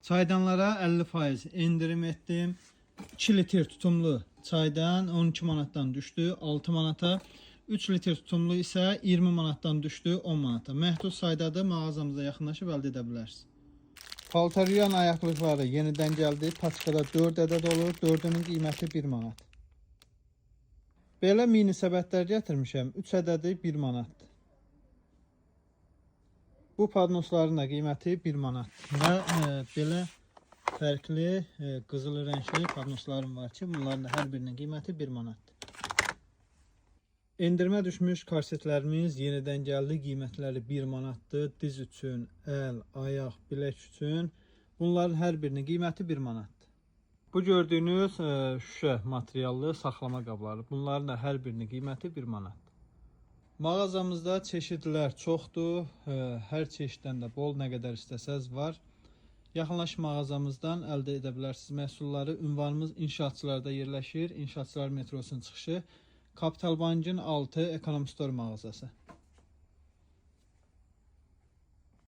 Çaydanlara 50% endirim etdim. 2 litr tutumlu çaydan 12 manatdan düşdü 6 manata. 3 litr tutumlu isə 20 manatdan düşdü 10 manata. Məhdud saydadır, mağazamıza yaxınlaşıb əldə edə bilərsiniz. Paltaryan ayaqlıqları yenidən gəldi. Paçkada 4 ədəd olur. 4-ünün qiyməti 1 manat. Belə mini səbətlər gətirmişəm. 3 ədədi 1 manatdır. Bu padnosların da qiyməti 1 manat. Və belə fərqli qızıl rəngli padnoslarım var ki, bunların da hər birinin qiyməti 1 manatdır. Endirmə düşmüş korsetlərimiz yenidən gəldi. Qiymətləri 1 manatdır. Diz üçün, əl, ayaq, bilək üçün. Bunların hər birinin qiyməti 1 manatdır. Bu gördüyünüz şüşə materiallı saxlama qabları. Bunların da hər birinin qiyməti 1 manatdır. Mağazamızda çeşidlər çoxdur. Hər çeşiddən də bol, nə qədər istəsəz var. Yaxınlaş mağazamızdan əldə edə bilərsiniz məhsulları. Ünvanımız inşaatçılarda yerləşir. İnşaatçılar metrosunun çıxışı. Kapital Bankın 6 Ekonom Store mağazası.